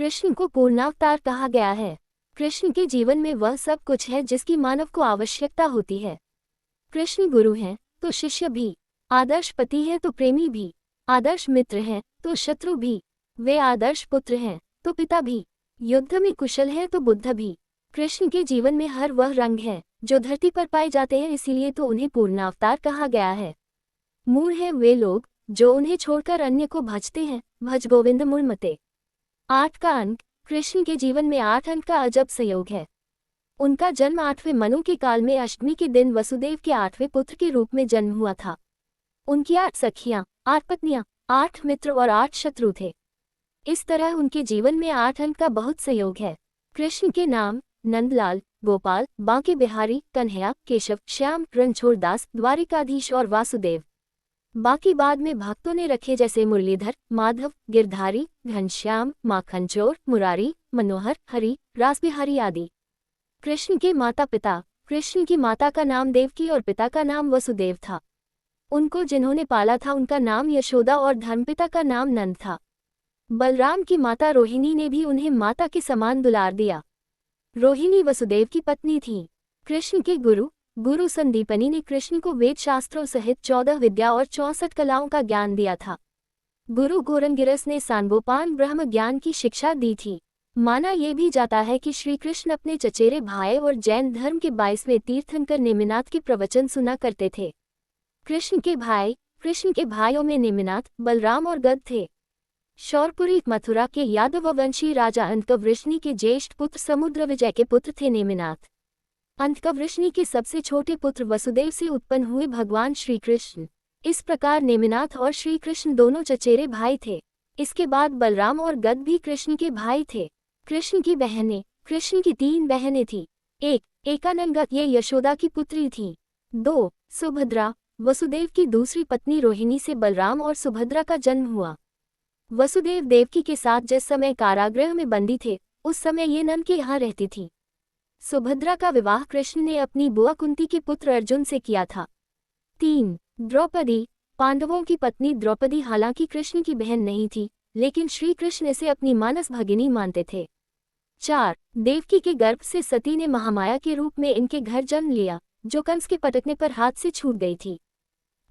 कृष्ण को पूर्णावतार कहा गया है। कृष्ण के जीवन में वह सब कुछ है जिसकी मानव को आवश्यकता होती है। कृष्ण गुरु हैं तो शिष्य भी, आदर्श पति है तो प्रेमी भी, आदर्श मित्र हैं तो शत्रु भी, वे आदर्श पुत्र हैं तो पिता भी, युद्ध में कुशल है तो बुद्ध भी। कृष्ण के जीवन में हर वह रंग है जो धरती पर पाए जाते हैं, इसीलिए तो उन्हें पूर्णावतार कहा गया है। मूढ़ हैं वे लोग जो उन्हें छोड़कर अन्य को भजते हैं, भज गोविंद मूढ़मते। 8 का अंक। कृष्ण के जीवन में 8 अंक का अजब संयोग है। उनका जन्म 8वें मनु के काल में अष्टमी के दिन वसुदेव के 8वें पुत्र के रूप में जन्म हुआ था। उनकी 8 सखियां, 8 पत्नियां, 8 मित्र और 8 शत्रु थे। इस तरह उनके जीवन में 8 अंक का बहुत संयोग है। कृष्ण के नाम नंदलाल, गोपाल, बांके बिहारी, कन्हैया, केशव, श्याम, रणछोड़दास, द्वारिकाधीश और वासुदेव। बाकी बाद में भक्तों ने रखे, जैसे मुरलीधर, माधव, गिरधारी, घनश्याम, माखनचोर, मुरारी, मनोहर, हरि, रासबिहारी आदि। कृष्ण के माता पिता। कृष्ण की माता का नाम देवकी और पिता का नाम वसुदेव था। उनको जिन्होंने पाला था उनका नाम यशोदा और धर्मपिता का नाम नंद था। बलराम की माता रोहिणी ने भी उन्हें माता के समान दुलार दिया। रोहिणी वसुदेव की पत्नी थी। कृष्ण के गुरु संदीपनी ने कृष्ण को वेद शास्त्रों सहित 14 विद्या और 64 कलाओं का ज्ञान दिया था। गुरु गोरंगिरस ने सांगोपान ब्रह्म ज्ञान की शिक्षा दी थी। माना यह भी जाता है कि श्री कृष्ण अपने चचेरे भाई और जैन धर्म के 22वें तीर्थंकर नेमिनाथ के प्रवचन सुना करते थे। कृष्ण के भाइयों में नेमिनाथ, बलराम और गद थे। शौरपुरी मथुरा के यादववंशी राजा अंतकवृष्णि के ज्येष्ठ पुत्र समुद्रविजय के पुत्र थे नेमिनाथ। अंतकवृष्णि के सबसे छोटे पुत्र वसुदेव से उत्पन्न हुए भगवान श्री कृष्ण। इस प्रकार नेमिनाथ और श्री कृष्ण दोनों चचेरे भाई थे। इसके बाद बलराम और गद भी कृष्ण के भाई थे। कृष्ण की 3 बहनें थीं। 1 एकानंगा, ये यशोदा की पुत्री थीं। 2 सुभद्रा, वसुदेव की दूसरी पत्नी रोहिणी से बलराम और सुभद्रा का जन्म हुआ। वसुदेव देवकी के साथ जिस समय कारागृह में बंदी थे, उस समय ये नंद के यहाँ रहती थी। सुभद्रा का विवाह कृष्ण ने अपनी बुआ कुंती के पुत्र अर्जुन से किया था। 3 द्रौपदी, पांडवों की पत्नी द्रौपदी हालांकि कृष्ण की बहन नहीं थी, लेकिन श्री कृष्ण इसे अपनी मानस भगिनी मानते थे। 4 देवकी के गर्भ से सती ने महामाया के रूप में इनके घर जन्म लिया, जो कंस के पटकने पर हाथ से छूट गई थी।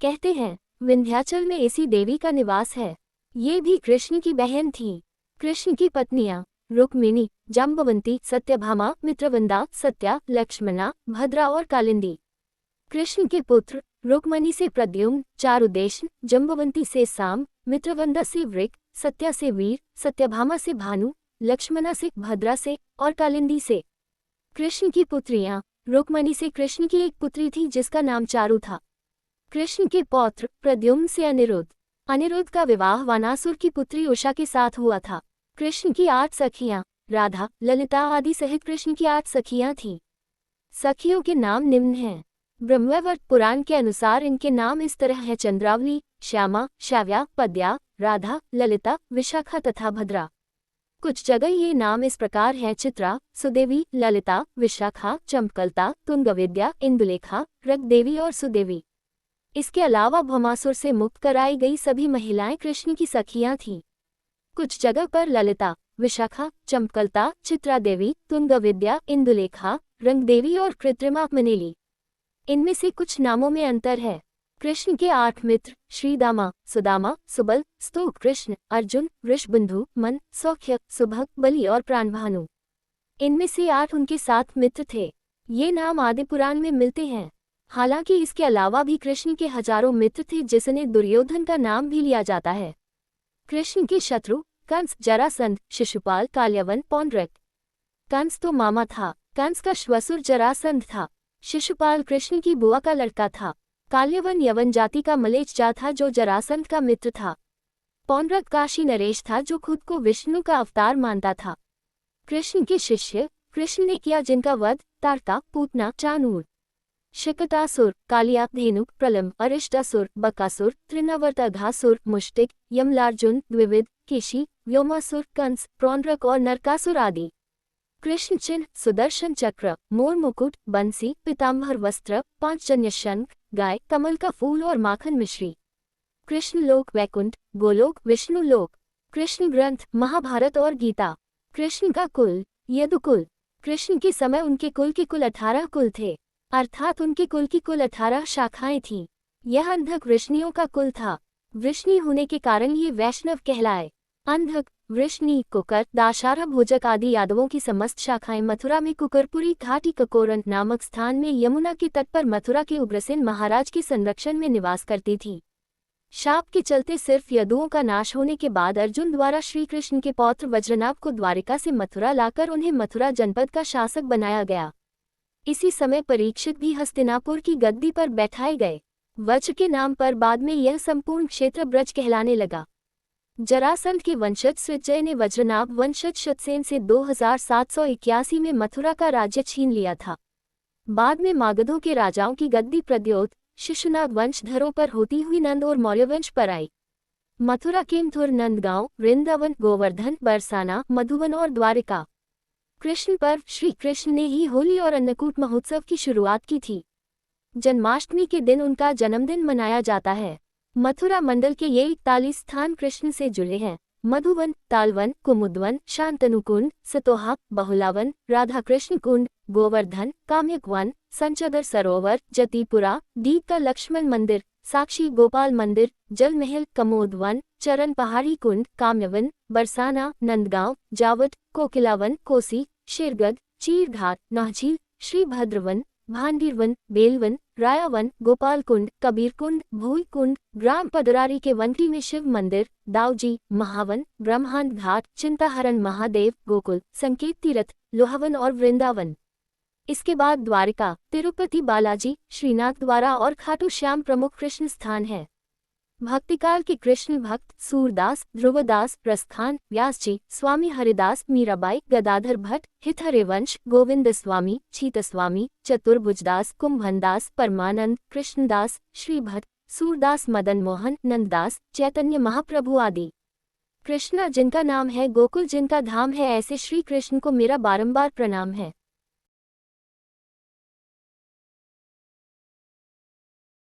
कहते हैं विंध्याचल में ऐसी देवी का निवास है। ये भी कृष्ण की बहन थी। कृष्ण की पत्नियां रुक्मिणी, जाम्बवंती, सत्यभामा, मित्रवंदा, सत्या, लक्ष्मणा, भद्रा और कालिंदी। कृष्ण के पुत्र रुक्मणी से प्रद्युम्न, चारुदेशन, जम्बवंती से साम, मित्रवंदा से वृक, सत्या से वीर, सत्यभामा से भानु, लक्ष्मणा से, भद्रा से और कालिंदी से। कृष्ण की पुत्रियां रुक्मणी से कृष्ण की एक पुत्री थी जिसका नाम चारु था। कृष्ण के पौत्र प्रद्युम्न से अनिरुद्ध का विवाह वानासुर की पुत्री उषा के साथ हुआ था। कृष्ण की 8 सखियां राधा, ललिता आदि सहित कृष्ण की 8 सखियां थीं। सखियों के नाम निम्न हैं। ब्रह्मवैवर्त पुराण के अनुसार इनके नाम इस तरह हैं: चंद्रावली, श्यामा, श्याव्या, पद्या, राधा, ललिता, विशाखा तथा भद्रा। कुछ जगह ये नाम इस प्रकार हैं: चित्रा, सुदेवी, ललिता, विशाखा, चंपकलता, तुंगविद्या, इंदुलेखा, रगदेवी और सुदेवी। इसके अलावा भौमासुर से मुक्त कराई गई सभी महिलाएं कृष्ण की सखियां थीं। कुछ जगह पर ललिता, विशाखा, चंपकलता, चित्रादेवी, तुंगविद्या, इंदुलेखा, रंगदेवी और कृत्रिमा मनेली। इनमें से कुछ नामों में अंतर है। कृष्ण के 8 मित्र श्रीदामा, सुदामा, सुबल, स्तोक कृष्ण, अर्जुन, वृषबंधु, मन, सौख्य, सुभग, बलि और प्राणभानु। इनमें से 8 उनके 7 मित्र थे। ये नाम आदि पुराण में मिलते हैं। हालांकि इसके अलावा भी कृष्ण के हजारों मित्र थे, जिसने दुर्योधन का नाम भी लिया जाता है। कृष्ण के शत्रु कंस, जरासंध, शिशुपाल, काल्यवन, पौंड्रक। कंस तो मामा था। कंस का श्वसुर जरासंध था। शिशुपाल कृष्ण की बुआ का लड़का था। काल्यवन यवन जाति का मलेच्छ था जो जरासंध का मित्र था। पौंड्रक काशी नरेश था जो खुद को विष्णु का अवतार मानता था। कृष्ण के शिष्य कृष्ण ने किया जिनका वध: तारका, पूतना, चाणूर, शकटासुर, कालिया, धेनुक, प्रलंब, अरिष्टासुर, बकासुर, तृणावर्तघासुर, मुष्टिक, यमलार्जुन, द्विविद, केशी, व्योमासुर, कंस, पौंड्रक और नरकासुर आदि। कृष्ण चिन्ह: सुदर्शन चक्र, मोर मुकुट, बंसी, पीताम्बर वस्त्र, 5 जन्य शंख, गाय, कमल का फूल और माखन मिश्री। कृष्ण लोक वैकुंठ, गोलोक, विष्णु लोक। कृष्ण ग्रंथ: महाभारत और गीता। कृष्ण का कुल, यदुकुल। कृष्ण के समय उनके कुल के कुल 18 कुल थे, अर्थात उनके कुल की कुल 18 शाखाएं थीं। यह अंधक वृष्णियों का कुल था। वृष्णि होने के कारण ये वैष्णव कहलाए। अंधक, वृष्णि, कुकर, दाशारा भोजक आदि यादवों की समस्त शाखाएं मथुरा में कुकरपुरी घाटी ककोरन नामक स्थान में यमुना के तट पर मथुरा के उग्रसेन महाराज के संरक्षण में निवास करती थी। शाप के चलते सिर्फ यदुओं का नाश होने के बाद अर्जुन द्वारा श्री कृष्ण के पौत्र वज्रनाभ को द्वारिका से मथुरा लाकर उन्हें मथुरा जनपद का शासक बनाया गया। इसी समय परीक्षित भी हस्तिनापुर की गद्दी पर बैठाए गए। वज्र के नाम पर बाद में यह संपूर्ण क्षेत्र ब्रज कहलाने लगा। जरासंध के वंशज सृजय ने वज्रनाभ वंशज शतसेन से 2781 में मथुरा का राज्य छीन लिया था। बाद में मागधों के राजाओं की गद्दी प्रद्योत शिशुनाग वंशधरों पर होती हुई नंद और मौर्यवंश पर आई। मथुरा केमथुर, नंदगांव, वृंदावन, गोवर्धन, बरसाना, मधुबन और द्वारिका। कृष्ण पर्व, श्री कृष्ण ने ही होली और अन्नकूट महोत्सव की शुरुआत की थी। जन्माष्टमी के दिन उनका जन्मदिन मनाया जाता है। मथुरा मंडल के ये 41 स्थान कृष्ण से जुड़े हैं। मधुवन, तालवन, कुमुदवन, शांतनुकुंड, सतोहा, बहुलावन, राधा कृष्ण कुंड, गोवर्धन, काम्यक वन, संचदर सरोवर, जतिपुरा, दीप का लक्ष्मण मंदिर, साक्षी गोपाल मंदिर, जल महल, कमोद वन, चरण पहाड़ी कुंड, काम्यवन, बरसाना, नंदगांव, जावट, कोकिलावन, कोसी, शेरगढ़, चीरघाट, नौझील, श्री भद्रवन, भांडीरवन, बेलवन, रायावन, गोपालकुंड, कबीरकुंड, भूईकुंड, ग्राम पदरारी के वंटी में शिव मंदिर, दाऊजी, महावन, ब्रह्मांड घाट, चिंताहरण महादेव, गोकुल, संकेत तीर्थ, लोहावन और वृंदावन। इसके बाद द्वारिका, तिरुपति बालाजी, श्रीनाथ द्वारा और खाटू श्याम प्रमुख कृष्ण स्थान है। भक्तिकाल के कृष्ण भक्त सूरदास, ध्रुवदास, प्रस्थान, व्यासजी, स्वामी हरिदास, मीराबाई, गदाधर भट्ट, हितहरिवंश, गोविंद स्वामी, छीतस्वामी, चतुर्भुजदास, कुंभनदास, परमानंद, कृष्णदास, श्रीभट्ट, सूरदास, मदन मोहन, नंददास, चैतन्य महाप्रभु आदि। कृष्णा जिनका नाम है, गोकुल जिनका धाम है, ऐसे श्री कृष्ण को मेरा बारंबार प्रणाम है।